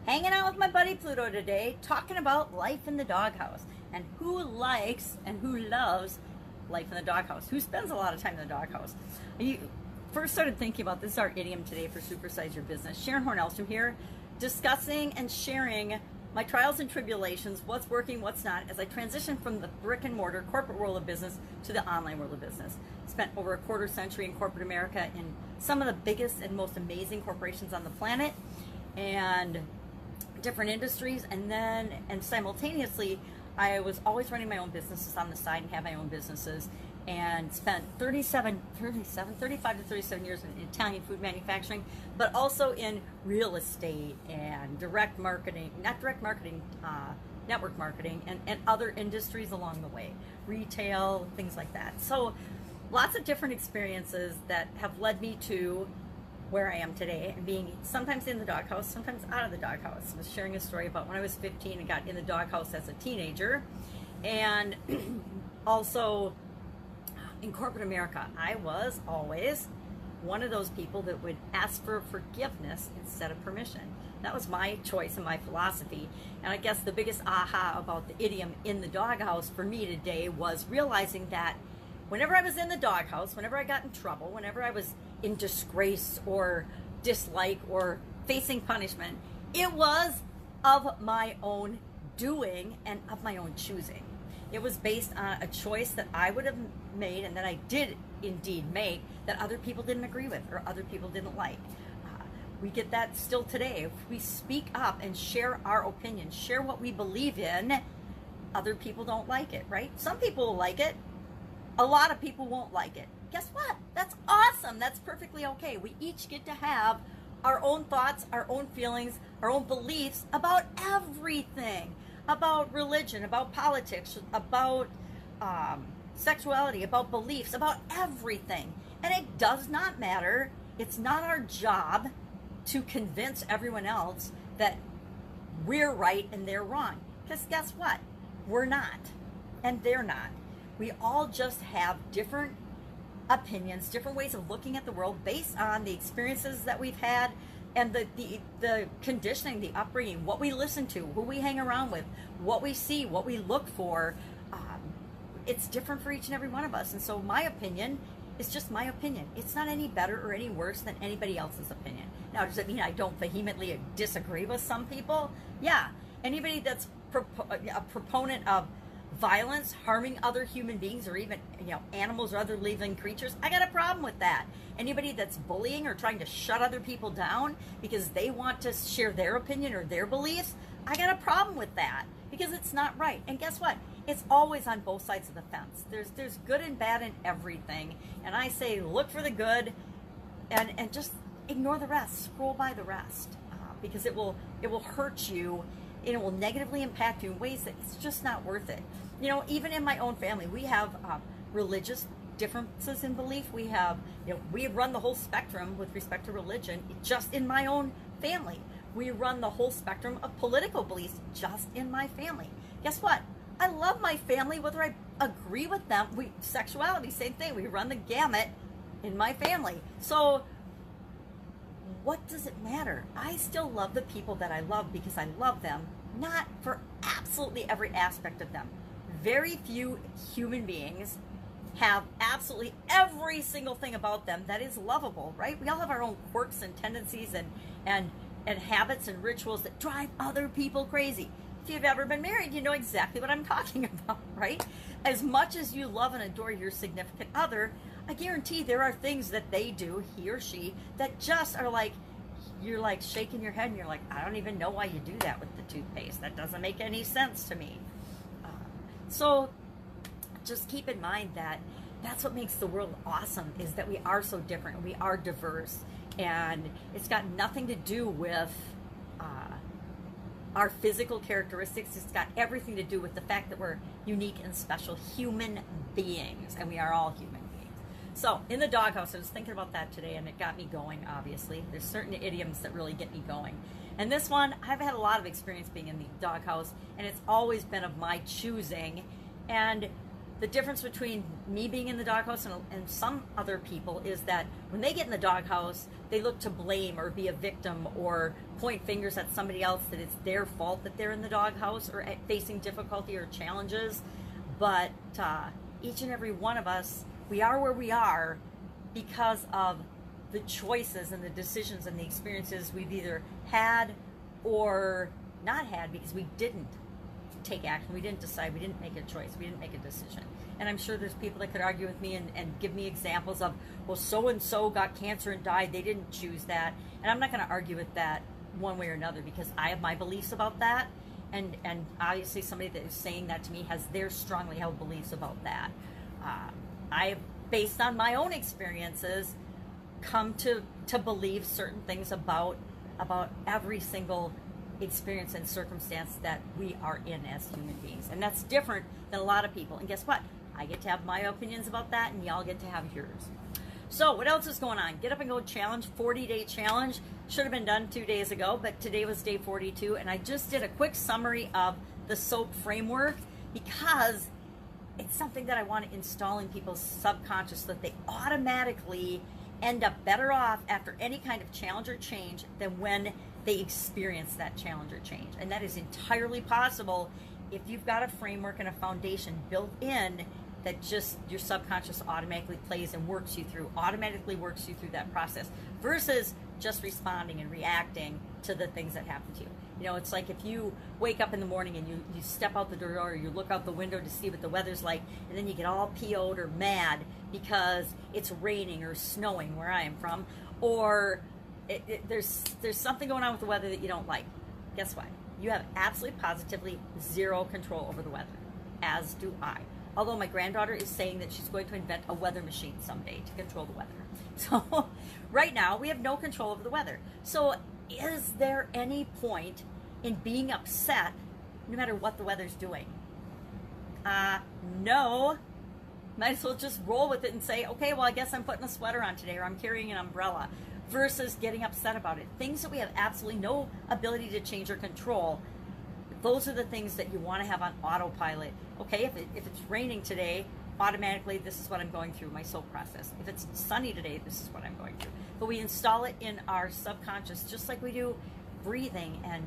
Hanging out with my buddy Pluto today, talking about life in the doghouse and who likes and who loves life in the doghouse. Who spends a lot of time in the doghouse? You first started thinking about this is our idiom today for Supersize Your Business. Sharon Horne-Ellstrom here, discussing and sharing my trials and tribulations, what's working, what's not, as I transition from the brick and mortar corporate world of business to the online world of business. Spent over a quarter century in corporate America in some of the biggest and most amazing corporations on the planet, and different industries, and simultaneously I was always running my own businesses on the side and have my own businesses, and spent 35 to 37 years in Italian food manufacturing, but also in real estate and network marketing, and other industries along the way, retail, things like that. So lots of different experiences that have led me to where I am today, and being sometimes in the doghouse, sometimes out of the doghouse. I was sharing a story about when I was 15 and got in the doghouse as a teenager, and also in corporate America, I was always one of those people that would ask for forgiveness instead of permission. That was my choice and my philosophy. And I guess the biggest aha about the idiom in the doghouse for me today was realizing that whenever I was in the doghouse, whenever I got in trouble, whenever I was in disgrace or dislike or facing punishment, it was of my own doing and of my own choosing. It was based on a choice that I would have made and that I did indeed make that other people didn't agree with or other people didn't like. We get that still today. If we speak up and share our opinion, share what we believe in, other people don't like it, right? Some people will like it. A lot of people won't like it. Guess what? That's awesome. That's perfectly okay. We each get to have our own thoughts, our own feelings, our own beliefs about everything, about religion, about politics, about sexuality, about beliefs, about everything. And it does not matter. It's not our job to convince everyone else that we're right and they're wrong. Because guess what? We're not. And they're not. We all just have different opinions, different ways of looking at the world based on the experiences that we've had and the conditioning, the upbringing, what we listen to, who we hang around with, what we see, what we look for. It's different for each and every one of us. And so my opinion is just my opinion. It's not any better or any worse than anybody else's opinion. Now, does it mean I don't vehemently disagree with some people? Yeah. Anybody that's a proponent of violence, harming other human beings or even animals or other living creatures, I got a problem with that. Anybody that's bullying or trying to shut other people down because they want to share their opinion or their beliefs, I got a problem with that because it's not right. And guess what? It's always on both sides of the fence. There's good and bad in everything. And I say look for the good and just ignore the rest, scroll by the rest, because it will hurt you. It will negatively impact you in ways that it's just not worth it. Even in my own family, we have religious differences in belief. We have, we run the whole spectrum with respect to religion just in my own family. We run the whole spectrum of political beliefs just in my family. Guess what? I love my family, whether I agree with them. Sexuality, same thing. We run the gamut in my family. So what does it matter? I still love the people that I love because I love them, not for absolutely every aspect of them. Very few human beings have absolutely every single thing about them that is lovable, right? We all have our own quirks and tendencies and habits and rituals that drive other people crazy. If you've ever been married, you know exactly what I'm talking about, right? As much as you love and adore your significant other, I guarantee there are things that they do, he or she, that just are like, you're like shaking your head and you're like, I don't even know why you do that with the toothpaste. That doesn't make any sense to me. So just keep in mind that that's what makes the world awesome, is that we are so different. We are diverse. And it's got nothing to do with our physical characteristics. It's got everything to do with the fact that we're unique and special human beings, and we are all human beings. So in the doghouse, I was thinking about that today, and it got me going, obviously. There's certain idioms that really get me going. And this one, I've had a lot of experience being in the doghouse, and it's always been of my choosing. And the difference between me being in the doghouse and some other people is that when they get in the doghouse, they look to blame or be a victim or point fingers at somebody else that it's their fault that they're in the doghouse or facing difficulty or challenges. But each and every one of us, we are where we are because of the choices and the decisions and the experiences we've either had or not had because we didn't take action, we didn't decide, we didn't make a choice, we didn't make a decision. And I'm sure there's people that could argue with me and give me examples of, well, so-and-so got cancer and died, they didn't choose that. And I'm not going to argue with that one way or another because I have my beliefs about that. And obviously somebody that is saying that to me has their strongly held beliefs about that. I, based on my own experiences, come to believe certain things about every single experience and circumstance that we are in as human beings. And that's different than a lot of people. And guess what? I get to have my opinions about that, and y'all get to have yours. So what else is going on? Get Up and Go Challenge, 40-day challenge. Should have been done 2 days ago, but today was day 42, and I just did a quick summary of the SOAP framework because it's something that I want to install in people's subconscious so that they automatically end up better off after any kind of challenge or change than when they experience that challenge or change. And that is entirely possible if you've got a framework and a foundation built in that just your subconscious automatically plays and automatically works you through that process versus just responding and reacting to the things that happen to you. You know, it's like if you wake up in the morning and you step out the door or you look out the window to see what the weather's like, and then you get all PO'd or mad because it's raining or snowing where I am from, or there's something going on with the weather that you don't like. Guess what? You have absolutely positively zero control over the weather, as do I. Although my granddaughter is saying that she's going to invent a weather machine someday to control the weather. So right now we have no control over the weather. So is there any point in being upset no matter what the weather's doing? No. Might as well just roll with it and say, okay, well, I guess I'm putting a sweater on today, or I'm carrying an umbrella, versus getting upset about it. Things that we have absolutely no ability to change or control, those are the things that you want to have on autopilot. Okay, if it's raining today, automatically this is what I'm going through, my SOAP process. If it's sunny today, this is what I'm going through. But we install it in our subconscious just like we do breathing and,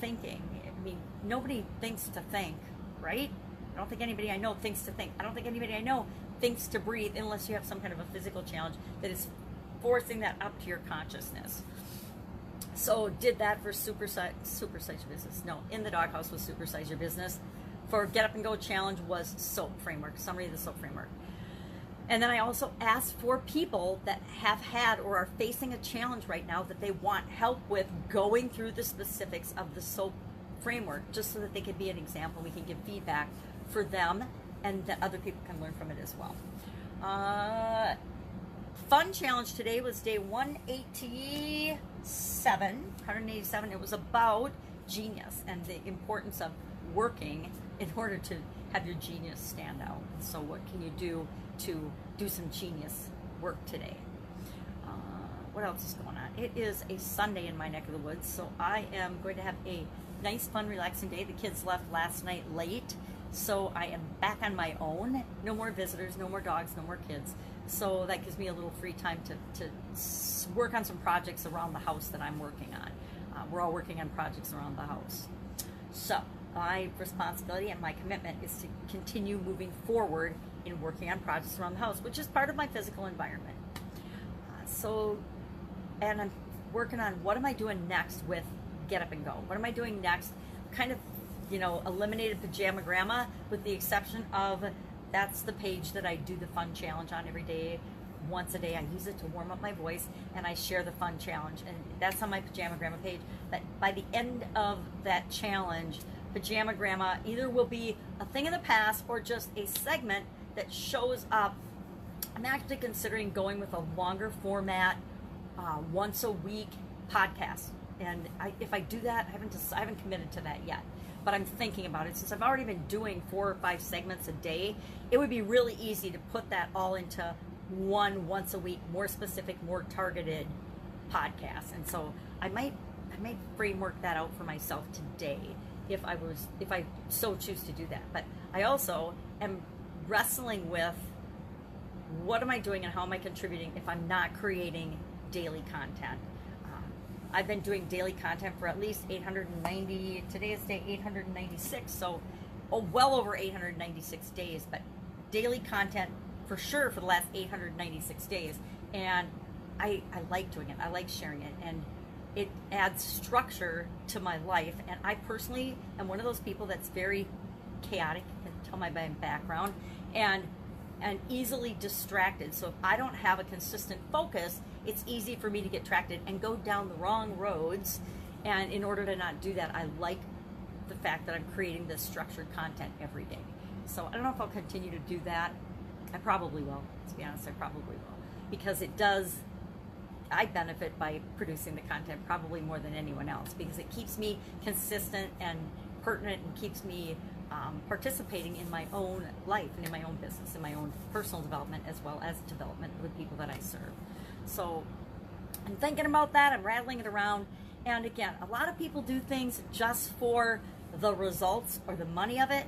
thinking. I mean, nobody thinks to think, right? I don't think anybody I know thinks to think. I don't think anybody I know thinks to breathe unless you have some kind of a physical challenge that is forcing that up to your consciousness. So did that for Supersize Your Business. No, in the doghouse was Supersize Your Business. For Get Up and Go Challenge was SOAP framework, summary of the SOAP framework. And then I also asked for people that have had or are facing a challenge right now that they want help with going through the specifics of the SOAP framework, just so that they can be an example. We can give feedback for them and that other people can learn from it as well. Fun challenge today was day 187. It was about genius and the importance of working in order to have your genius stand out. So what can you do to do some genius work today? What else is going on? It is a Sunday in my neck of the woods, so I am going to have a nice, fun, relaxing day. The kids left last night late, so I am back on my own. No more visitors, no more dogs, no more kids. So that gives me a little free time to work on some projects around the house that I'm working on. We're all working on projects around the house. So my responsibility and my commitment is to continue moving forward in working on projects around the house, which is part of my physical environment. And I'm working on what am I doing next with Get Up and Go? What am I doing next? Kind of, eliminated Pajama Grandma, with the exception of that's the page that I do the fun challenge on every day. Once a day, I use it to warm up my voice, and I share the fun challenge. And that's on my Pajama Grandma page. But by the end of that challenge, Pajama Grandma either will be a thing in the past or just a segment that shows up. I'm actually considering going with a longer format, once a week podcast. And if I do that, I haven't committed to that yet, but I'm thinking about it. Since I've already been doing 4 or 5 segments a day, it would be really easy to put that all into one once a week, more specific, more targeted podcast. And so I might framework that out for myself today if I so choose to do that. But I also am wrestling with what am I doing and how am I contributing if I'm not creating daily content. I've been doing daily content for at least 890, today is day 896, so well over 896 days, but daily content for sure for the last 896 days. And I like doing it. I like sharing it, and it adds structure to my life. And I personally am one of those people that's very chaotic, tell my background, and easily distracted. So if I don't have a consistent focus, it's easy for me to get distracted and go down the wrong roads. And in order to not do that, I like the fact that I'm creating this structured content every day. So I don't know if I'll continue to do that. I probably will. To be honest, I probably will, because it does, I benefit by producing the content probably more than anyone else, because it keeps me consistent and pertinent and keeps me participating in my own life and in my own business, in my own personal development, as well as development with people that I serve. So I'm thinking about that. I'm rattling it around. And again, a lot of people do things just for the results or the money of it.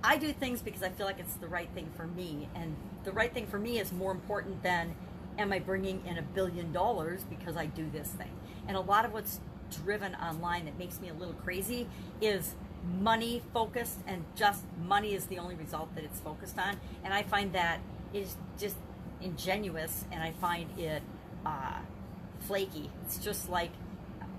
I do things because I feel like it's the right thing for me. And the right thing for me is more important than, am I bringing in $1 billion because I do this thing? And a lot of what's driven online that makes me a little crazy is money focused, and just money is the only result that it's focused on. And I find that is just ingenuous, and I find it flaky. It's just like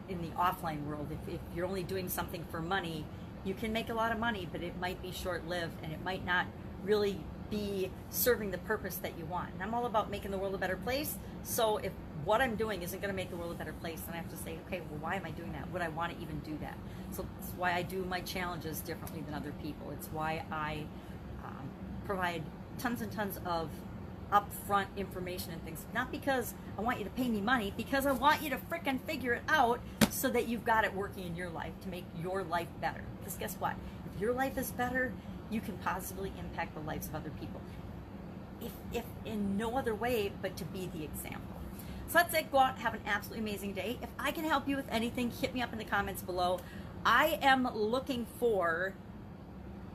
in the offline world. If you're only doing something for money, you can make a lot of money, but it might be short-lived, and it might not really be serving the purpose that you want. And I'm all about making the world a better place. So if what I'm doing isn't going to make the world a better place, then I have to say, okay, well, why am I doing that? Would I want to even do that? So that's why I do my challenges differently than other people. It's why I provide tons and tons of upfront information and things. Not because I want you to pay me money, because I want you to frickin' figure it out so that you've got it working in your life to make your life better. Because guess what? If your life is better, you can positively impact the lives of other people. If in no other way but to be the example. So that's it. Go out, have an absolutely amazing day. If I can help you with anything, hit me up in the comments below. I am looking for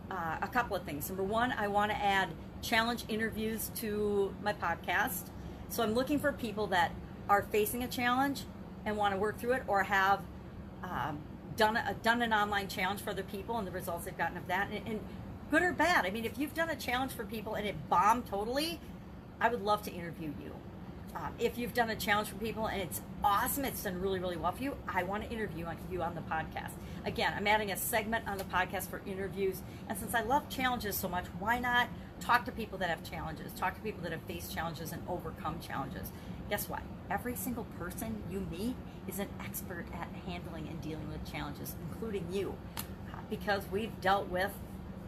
a couple of things. Number one, I want to add challenge interviews to my podcast. So I'm looking for people that are facing a challenge and want to work through it, or have done an online challenge for other people and the results they've gotten of that. And good or bad. I mean, if you've done a challenge for people and it bombed totally, I would love to interview you. If you've done a challenge for people and it's awesome, it's done really, really well for you, I want to interview you on the podcast. Again, I'm adding a segment on the podcast for interviews. And since I love challenges so much, why not talk to people that have challenges, talk to people that have faced challenges and overcome challenges. Guess what? Every single person you meet is an expert at handling and dealing with challenges, including you, because we've dealt with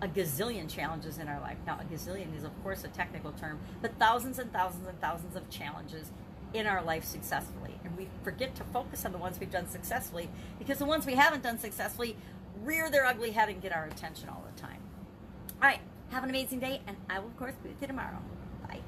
a gazillion challenges in our life. Now, a gazillion is, of course, a technical term, but thousands and thousands and thousands of challenges in our life successfully. And we forget to focus on the ones we've done successfully, because the ones we haven't done successfully rear their ugly head and get our attention all the time. All right, have an amazing day, and I will, of course, be with you tomorrow. Bye.